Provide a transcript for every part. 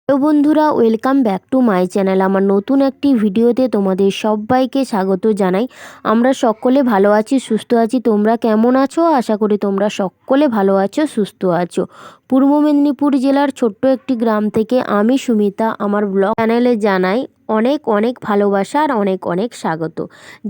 Hello বন্ধুরা, welcome back to my channel. আমার নতুন একটি ভিডিওতে তোমাদের সবাইকে স্বাগত জানাই। আমরা সকলে ভালো আছি, সুস্থ আছি। তোমরা কেমন আছো? আশা করি তোমরা সকলে ভালো আছো, সুস্থ আছো। পূর্ব মেদিনীপুর জেলার ছোট্ট একটি গ্রাম থেকে আমি সুমিতা আমার ব্লগ চ্যানেলে জানাই অনেক অনেক ভালোবাসা আর অনেক অনেক স্বাগত।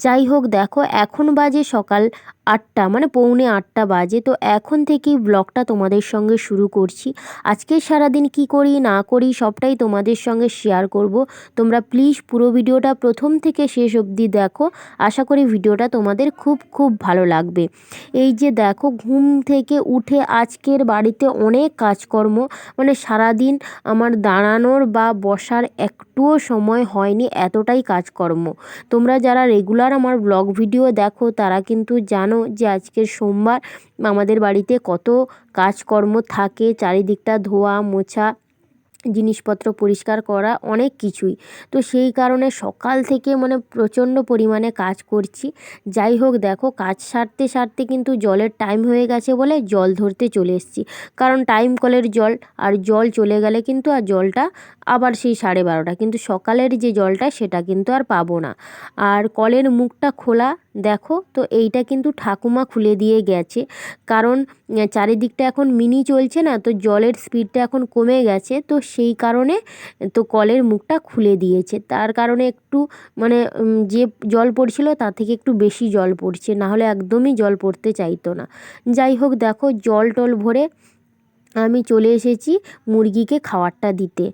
যাই হোক, দেখো এখন বাজে সকাল 8টা, মানে পৌনে 8টা বাজে। তো এখন থেকেই ব্লগটা তোমাদের সঙ্গে শুরু করছি। আজকে সারাদিন কি করি না করি সবটাই তোমাদের সঙ্গে শেয়ার করব। তোমরা প্লিজ পুরো ভিডিওটা প্রথম থেকে শেষ অবধি দেখো। আশা করি ভিডিওটা তোমাদের খুব খুব ভালো লাগবে। এই যে দেখো, ঘুম থেকে উঠে আজকের বাড়িতে অনেক কাজকর্ম, মানে সারাদিন আমার দাঁড়ানোর বা বসার একটুও সময় হয়নি, এতটাই কাজকর্ম। তোমরা যারা রেগুলার আমার ব্লগ ভিডিও দেখো তারা কিন্তু জানো যে আজকের সোমবার আমাদের বাড়িতে কত কাজকর্ম থাকে, চারিদিকটা ধোয়া মোছা, জিনিসপত্র পরিষ্কার করা, অনেক কিছুই। তো সেই কারণে সকাল থেকে মানে প্রচণ্ড পরিমাণে কাজ করছি। যাই হোক, দেখো কাজ সারতে সারতে কিন্তু জলের টাইম হয়ে গেছে বলে জল ধরতে চলে এসেছি। কারণ টাইম কলের জল, আর জল চলে গেলে কিন্তু আর জলটা আবার সেই 12:30, কিন্তু সকালের যে জলটা সেটা কিন্তু আর পাবো না। আর কলের মুখটা খোলা, দেখো তো এইটা কিন্তু ঠাকুমা খুলে দিয়ে গেছে। কারণ চারিদিকটা এখন মিনি চলছে না, তো জলের স্পিডটা এখন কমে গেছে, তো সেই কারণে তো কলের মুখটা খুলে দিয়েছে। তার কারণে একটু মানে যে জল পড়ছিল তার থেকে একটু বেশি জল পড়ছে, নাহলে একদমই জল পড়তে চাইতো না। যাই হোক, দেখো জল টল ভরে আমি চলে এসেছি মুরগিকে খাবারটা দিতে।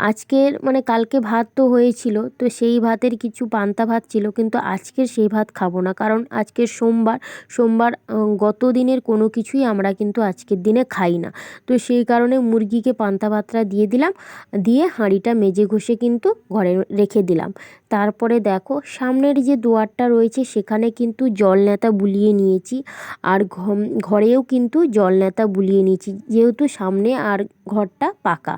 আজকের মানে কালকে ভাত তো হয়েছিল, তো সেই ভাতের কিছু পান্তা ভাত ছিল, কিন্তু আজকের সেই ভাত খাবো না। কারণ আজকের সোমবার, সোমবার গত দিনের কোনো কিছুই আমরা কিন্তু আজকের দিনে খাই না। তো সেই কারণে মুরগিকে পান্তা ভাতটা দিয়ে দিলাম, দিয়ে হাঁড়িটা মেজে ঘষে কিন্তু ঘরে রেখে দিলাম। তারপরে দেখো সামনের যে দুয়ারটা রয়েছে সেখানে কিন্তু জল ন্যাতা বুলিয়ে নিয়েছি, আর ঘরেও কিন্তু জল ন্যাতা বুলিয়ে নিয়েছি, যেহেতু সামনে আর ঘরটা পাকা,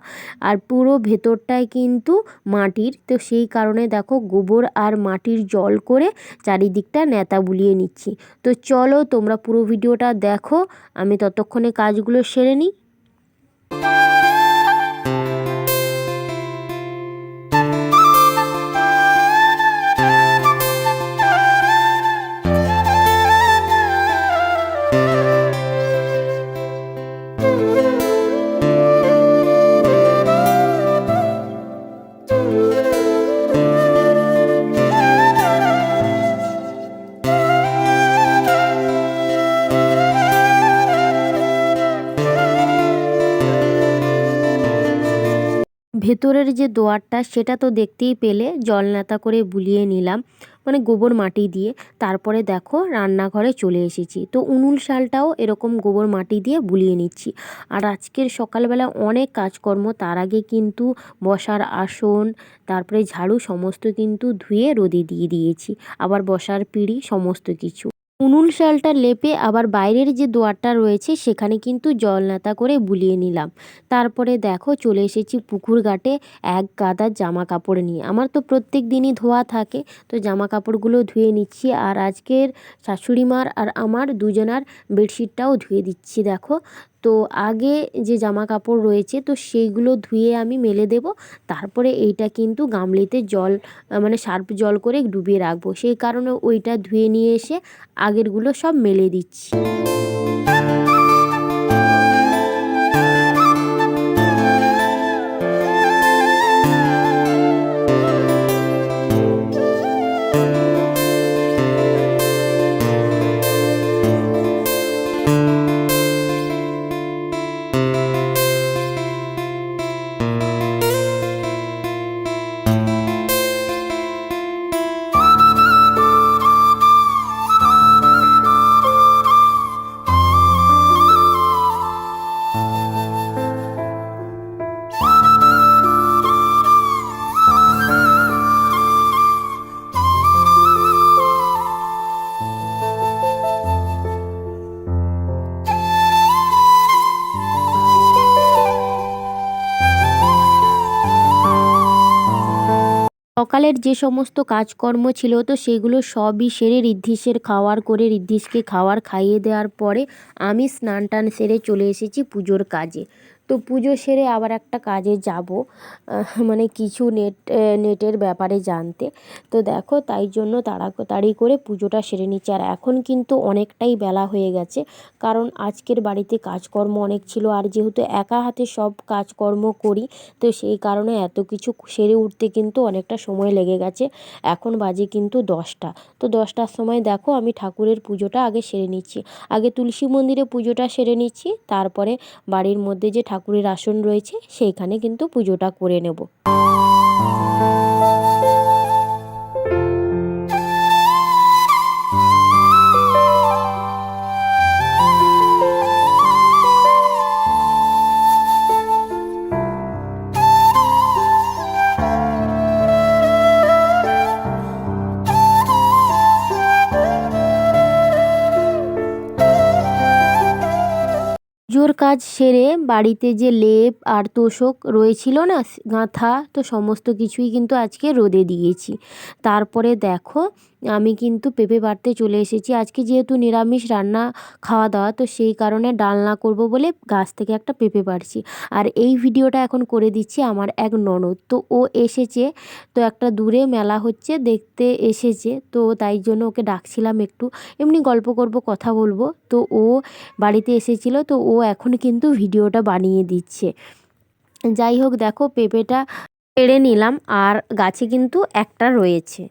আর পুরো ভেতরটায় কিন্তু মাটির। তো সেই কারণে দেখো গোবর আর মাটির জল করে চারিদিকটা ন্যাতা বুলিয়ে নিচ্ছি। তো চলো তোমরা পুরো ভিডিওটা দেখো, আমি ততক্ষণে কাজগুলো সেরে নিই। ভেতরের যে দোয়ারটা সেটা তো দেখতেই পেলে, জল ন্যাতা করে বুলিয়ে নিলাম, মানে গোবর মাটি দিয়ে। তারপরে দেখো রান্নাঘরে চলে এসেছি, তো উনুন শালটাও এরকম গোবর মাটি দিয়ে বুলিয়ে নিচ্ছি। আর আজকের সকালবেলা অনেক কাজকর্ম, তার আগে কিন্তু বসার আসন, তারপরে ঝাড়ু সমস্ত কিন্তু ধুয়ে রোদে দিয়ে দিয়েছি, আবার বসার পিঁড়ি সমস্ত কিছু। উনুন শালটা লেপে আবার বাইরের যে দুয়ারটা রয়েছে সেখানে কিন্তু জল ন্যাতা করে বুলিয়ে নিলাম। তারপরে দেখো চলে এসেছি পুকুর ঘাটে এক গাদা জামা কাপড় নিয়ে। আমার তো প্রত্যেক দিনই ধোয়া থাকে, তো জামা কাপড়গুলো ধুয়ে নিচ্ছি। আর আজকের শাশুড়ি মার আর আমার দুজনার বেডশিটটাও ধুয়ে দিচ্ছি। দেখো, তো আগে যে জামা কাপড় রয়েছে তো সেইগুলো ধুয়ে আমি মেলে দেব। তারপরে এইটা কিন্তু গামলিতে জল মানে সার্ফ জল করে ডুবিয়ে রাখবো, সেই কারণে ওইটা ধুয়ে নিয়ে এসে আগেরগুলো সব মেলে দিচ্ছি। সকালের যে সমস্ত কাজকর্ম ছিল তো সেগুলো সবই সেরে ঋদ্ধিষের খাওয়ার করে ঋদ্ধিষকে খাওয়ার খাইয়ে দেওয়ার পরে আমি স্নান টান সেরে চলে এসেছি পুজোর কাজে। তো পুজো সেরে আবার একটা কাজে যাব, মানে কিছু নেটের ব্যাপারে জানতে। তো দেখো তাই জন্য তাড়াতাড়ি করে পুজোটা সেরে নিচ্ছি। আর এখন কিন্তু অনেকটাই বেলা হয়ে গেছে, কারণ আজকের বাড়িতে কাজকর্ম অনেক ছিল। আর যেহেতু একা হাতে সব কাজকর্ম করি, তো সেই কারণে এত কিছু সেরে উঠতে কিন্তু অনেকটা সময় লেগে গেছে। এখন বাজে কিন্তু 10টা। তো 10টার সময় দেখো আমি ঠাকুরের পুজোটা আগে সেরে নিচ্ছি। আগে তুলসী মন্দিরে পুজোটা সেরে নিচ্ছি, তারপরে বাড়ির মধ্যে যে ঠাকুরের আসন রয়েছে সেইখানে কিন্তু পুজোটা করে নেব। পুজোর কাজ সেরে বাড়িতে যে লেপ আর তোশক রয়েছিল না, গাঁথা, তো সমস্ত কিছুই কিন্তু আজকে রোদে দিয়েছি। তারপরে দেখো আমি কিন্তু পেঁপে পাড়তে চলে এসেছি। আজকে যেহেতু নিরামিষ রান্না খাওয়া দাওয়া, তো সেই কারণে ডালনা করব বলে গাছ থেকে একটা পেঁপে পাড়ছি। আর এই ভিডিওটা এখন করে দিচ্ছি আমার এক ননদ, তো ও এসেছে, তো একটা দূরে মেলা হচ্ছে দেখতে এসেছে, তো তাই জন্য ওকে ডাকছিলাম একটু এমনি গল্প করব, কথা বলবো। তো ও বাড়িতে এসেছিল, তো ও এখন কিন্তু ভিডিওটা বানিয়ে দিচ্ছে। যাই হোক দেখো পেঁপেটা পেড়ে নিলাম, আর গাছে কিন্তু একটা রয়েছে।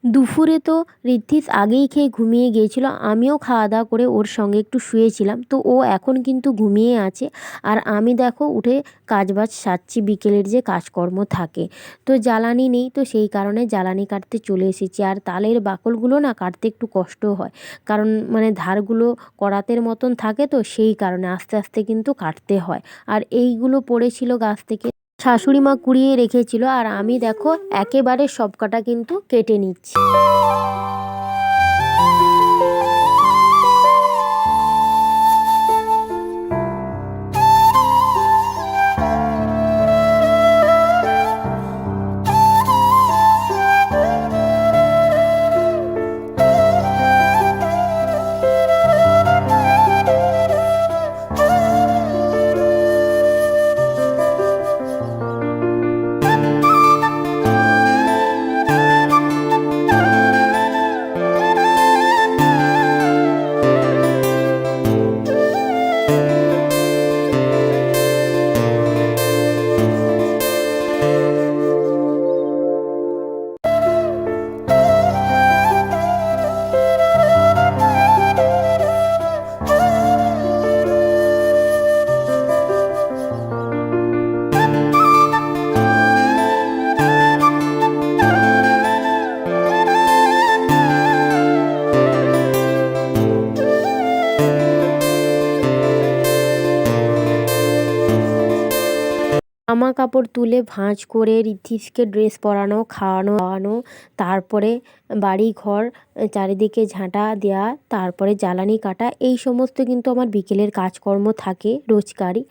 দুপুরে তো ঋদ্ধিস আগেই খেয়ে ঘুমিয়ে গিয়েছিল, আমিও খাওয়া দাওয়া করে ওর সঙ্গে একটু শুয়েছিলাম। তো ও এখন কিন্তু ঘুমিয়ে আছে, আর আমি দেখো উঠে কাজবাজ সারছি, বিকেলের যে কাজকর্ম থাকে। তো জ্বালানি নেই, তো সেই কারণে জ্বালানি কাটতে চলে এসেছি। আর তালের বাকলগুলো না কাটতে একটু কষ্ট হয়, কারণ মানে ধারগুলো করাতের মতন থাকে, তো সেই কারণে আস্তে আস্তে কিন্তু কাটতে হয়। আর এইগুলো পড়েছিল গাছ থেকে, শাশুড়ি মা কুড়িয়ে রেখেছিল, আর আমি দেখো একেবারে সব কটা কিন্তু কেটে নিচ্ছি। জামা কাপড় তুলে ভাঁজ করে ঋদ্ধিসকে ড্রেস পরানো, খাওয়ানো, তারপরে বাড়ি ঘর চারিদিকে ঝাঁটা দেওয়া, তারপরে জ্বালানি কাটা, এই সমস্ত কিন্তু আমার বিকেলের কাজকর্ম থাকে রোজকারই।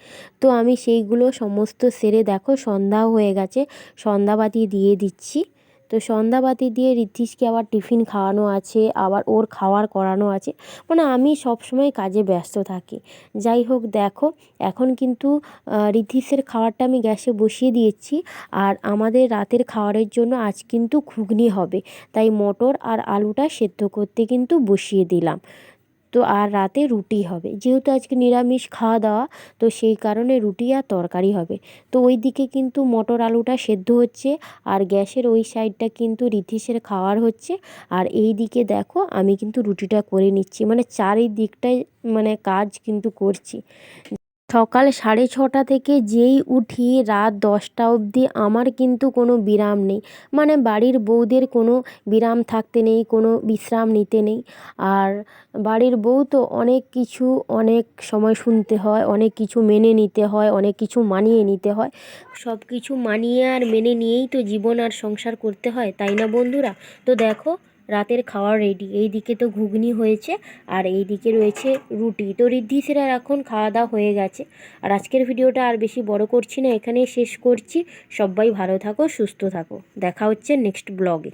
তো আমি সেইগুলো সমস্ত সেরে দেখো সন্ধ্যাও হয়ে গেছে, সন্ধ্যাবাতি দিয়ে দিচ্ছি। তো সন্ধ্যাবাতি দিয়ে ঋদ্ধিসকে আবার টিফিন খাওয়ানো আছে, আবার ওর খাওয়ার করানো আছে, মানে আমি সবসময় কাজে ব্যস্ত থাকি। যাই হোক দেখো এখন কিন্তু ঋদ্ধিসের খাবারটা আমি গ্যাসে বসিয়ে দিয়েছি। আর আমাদের রাতের খাবারের জন্য আজ কিন্তু ঘুগনি হবে, তাই মটর আর আলুটা সেদ্ধ করতে কিন্তু বসিয়ে দিলাম। তো আর রাতে রুটি হবে, যেহেতু আজকে নিরামিষ খাওয়া দাওয়া, তো সেই কারণে রুটি আর তরকারি হবে। তো ওই দিকে কিন্তু মটর আলুটা সেদ্ধ হচ্ছে, আর গ্যাসের ওই সাইডটা কিন্তু ঋদ্ধিসের খাওয়ার হচ্ছে। আর এই দিকে দেখো আমি কিন্তু রুটিটা করে নিচ্ছি, মানে চারিদিকটায় মানে কাজ কিন্তু করছি। সকাল 6:30 থেকে যেই উঠি রাত 10টা অবধি আমার কিন্তু কোনো বিরাম নেই। মানে বাড়ির বউদের কোনো বিরাম থাকতে নেই, কোনো বিশ্রাম নিতে নেই। আর বাড়ির বউ তো অনেক কিছু অনেক সময় শুনতে হয়, অনেক কিছু মেনে নিতে হয়, অনেক কিছু মানিয়ে নিতে হয়। সব কিছু মানিয়ে আর মেনে নিয়েই তো জীবন আর সংসার করতে হয়, তাই না বন্ধুরা? তো দেখো, রাতের খাওয়া রেডি। এইদিকে তো ঘুগনি হয়েছে আর এইদিকে রয়েছে রুটি। তো ঋদ্ধিসেরার এখন খাওয়া দাওয়া হয়ে গেছে। আর আজকের ভিডিওটা আর বেশি বড় করছি না, এখানেই শেষ করছি। সবাই ভালো থাকো, সুস্থ থাকো, দেখা হচ্ছে নেক্সট ব্লগে।